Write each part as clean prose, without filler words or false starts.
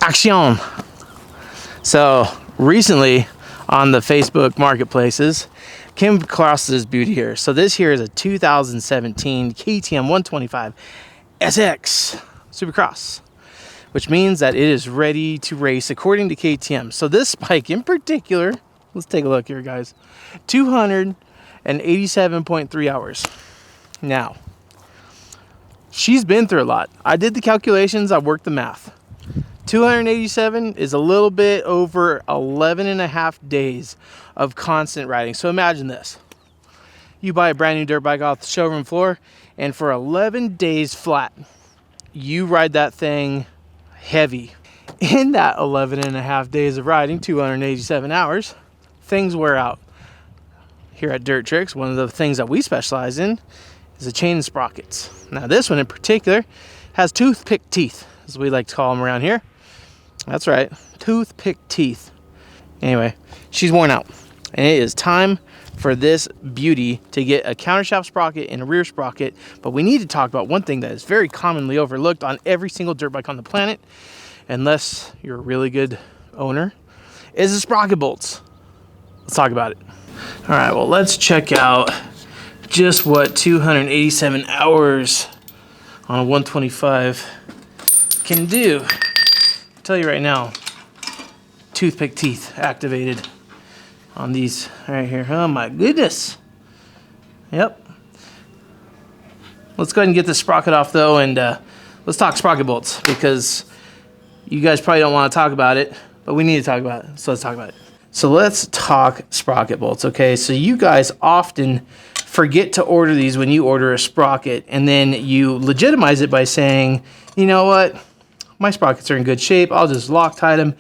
Action! So recently on the Facebook marketplaces, came across this beauty here. So this here is a 2017 KTM 125 SX Supercross, which means that it is ready to race according to KTM. So this bike in particular, let's take a look here, guys. 287.3 hours. Now, she's been through a lot. I did the calculations, I worked the math. 287 is a little bit over 11 and a half days of constant riding. So imagine this. You buy a brand new dirt bike off the showroom floor, and for 11 days flat, you ride that thing heavy. In that 11 and a half days of riding, 287 hours, things wear out. Here at Dirt Tricks, one of the things that we specialize in is the chain and sprockets. Now this one in particular has toothpick teeth, as we like to call them around here. That's right, toothpick teeth. Anyway, she's worn out, and it is time for this beauty to get a countershaft sprocket and a rear sprocket. But we need to talk about one thing that is very commonly overlooked on every single dirt bike on the planet, unless you're a really good owner, is the sprocket bolts. Let's talk about it. All right, well, let's check out just what 287 hours on a 125 can do. I'll tell you right now, toothpick teeth activated on these right here. Oh my goodness. Yep. Let's go ahead and get this sprocket off though, and let's talk sprocket bolts, because you guys probably don't want to talk about it, but we need to talk about it. So let's talk about it. So let's talk sprocket bolts, okay? So you guys often forget to order these when you order a sprocket, and then you legitimize it by saying, you know what? My sprockets are in good shape. I'll just Loctite them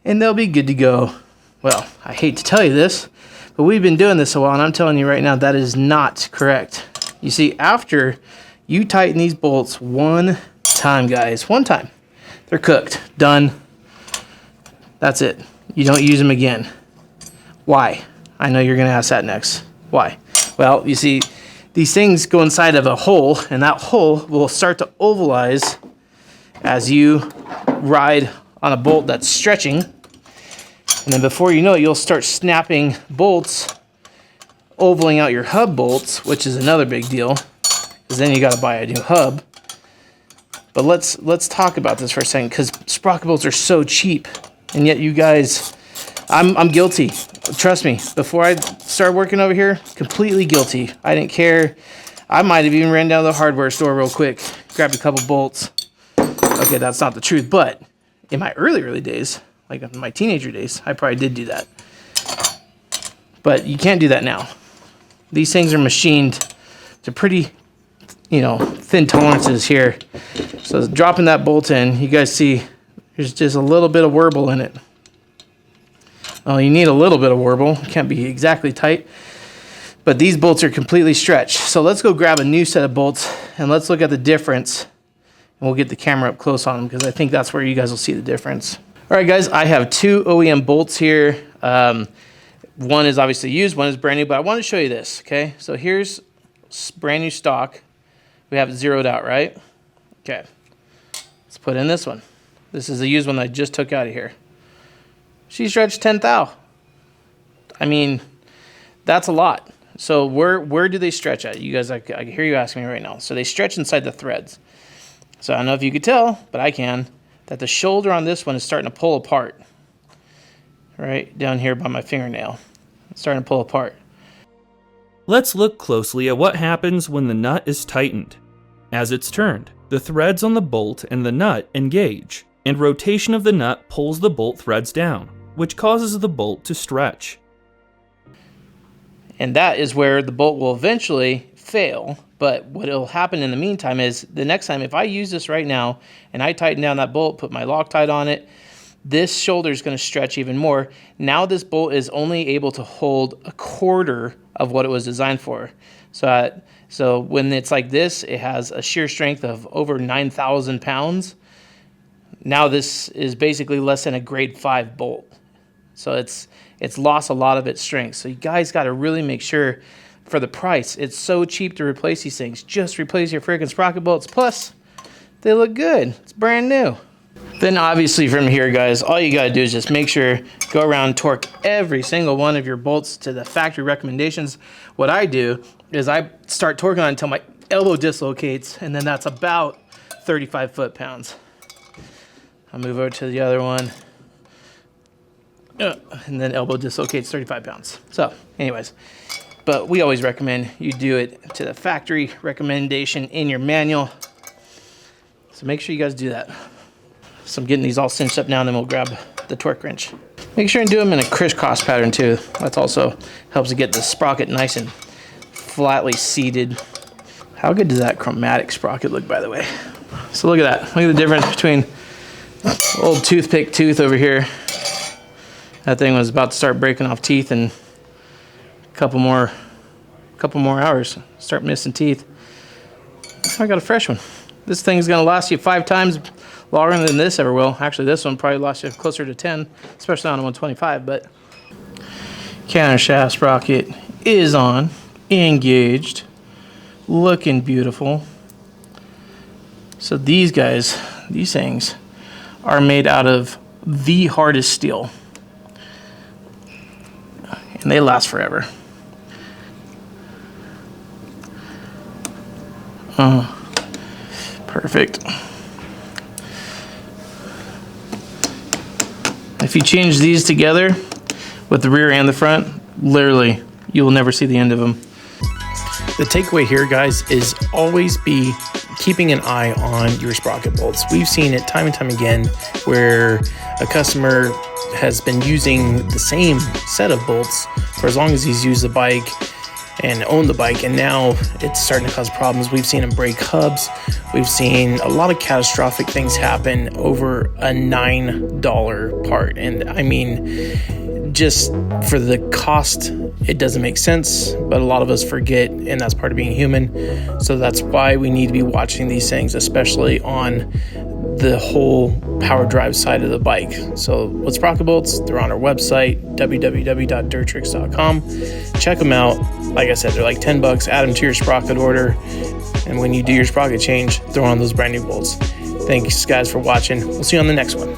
and they'll be good to go. Well, I hate to tell you this, but we've been doing this a while, and I'm telling you right now, that is not correct. You see, after you tighten these bolts one time, guys, one time, they're cooked, done. That's it. You don't use them again. Why? I know you're going to ask that next. Why? Well, you see, these things go inside of a hole, and that hole will start to ovalize as you ride on a bolt that's stretching. And then before you know it, you'll start snapping bolts, ovaling out your hub bolts, which is another big deal, because then you got to buy a new hub. But let's talk about this for a second, because sprocket bolts are so cheap, and yet you guys, I'm guilty. Trust me, before I started working over here, completely guilty. I didn't care. I might have even ran down to the hardware store real quick, grabbed a couple bolts. Okay, that's not the truth, but in my early days, like in my teenager days, I probably did do that. But you can't do that now. These things are machined to pretty, thin tolerances here. So dropping that bolt in, you guys see there's just a little bit of warble in it. Well, you need a little bit of warble. It can't be exactly tight. But these bolts are completely stretched. So let's go grab a new set of bolts, and let's look at the difference. And we'll get the camera up close on them, because I think that's where you guys will see the difference. All right, guys, I have two OEM bolts here. One is obviously used, one is brand new, but I want to show you this, okay? So here's brand new stock. We have it zeroed out, right? Okay. Let's put in this one. This is the used one I just took out of here. She stretched 10 thou. I mean, that's a lot. So where do they stretch at? You guys, I can hear you asking me right now. So they stretch inside the threads. So I don't know if you could tell, but I can, that the shoulder on this one is starting to pull apart. Right down here by my fingernail. It's starting to pull apart. Let's look closely at what happens when the nut is tightened. As it's turned, the threads on the bolt and the nut engage, and rotation of the nut pulls the bolt threads down, which causes the bolt to stretch. And that is where the bolt will eventually fail. But what will happen in the meantime is, the next time, if I use this right now and I tighten down that bolt, put my Loctite on it, this shoulder is going to stretch even more. Now this bolt is only able to hold a quarter of what it was designed for. So when it's like this, it has a shear strength of over 9,000 pounds. Now this is basically less than a grade 5 bolt. So it's lost a lot of its strength. So you guys got to really make sure, for the price, it's so cheap to replace these things. Just replace your freaking sprocket bolts. Plus, they look good. It's brand new. Then obviously from here, guys, all you gotta do is just make sure, go around, torque every single one of your bolts to the factory recommendations. What I do is I start torquing on until my elbow dislocates, and then that's about 35 foot-pounds. I'll move over to the other one. And then elbow dislocates 35 pounds. So anyways, but we always recommend you do it to the factory recommendation in your manual. So make sure you guys do that. So I'm getting these all cinched up now, and then we'll grab the torque wrench. Make sure and do them in a crisscross pattern too. That also helps to get the sprocket nice and flatly seated. How good does that chromatic sprocket look, by the way? So look at that. Look at the difference between old toothpick tooth over here. That thing was about to start breaking off teeth in a couple more hours. Start missing teeth. I got a fresh one. This thing's gonna last you 5 times longer than this ever will. Actually, this one probably lasts you closer to 10, especially on a 125, but counter shaft sprocket is on, engaged, looking beautiful. So these guys, these things are made out of the hardest steel, and they last forever. Perfect. If you change these together with the rear and the front, literally, you will never see the end of them. The takeaway here, guys, is always be keeping an eye on your sprocket bolts. We've seen it time and time again where a customer has been using the same set of bolts for as long as he's used the bike and owned the bike, and now it's starting to cause problems. We've seen them break hubs. We've seen a lot of catastrophic things happen over a $9 part. And I mean, just for the cost, it doesn't make sense, but a lot of us forget, and that's part of being human. So that's why we need to be watching these things, especially on the whole power drive side of the bike. So with sprocket bolts, they're on our website, www.dirtricks.com. Check them out. Like I said, they're like $10. Add them to your sprocket order, and when you do your sprocket change, throw on those brand new bolts. Thanks guys for watching. We'll see you on the next one.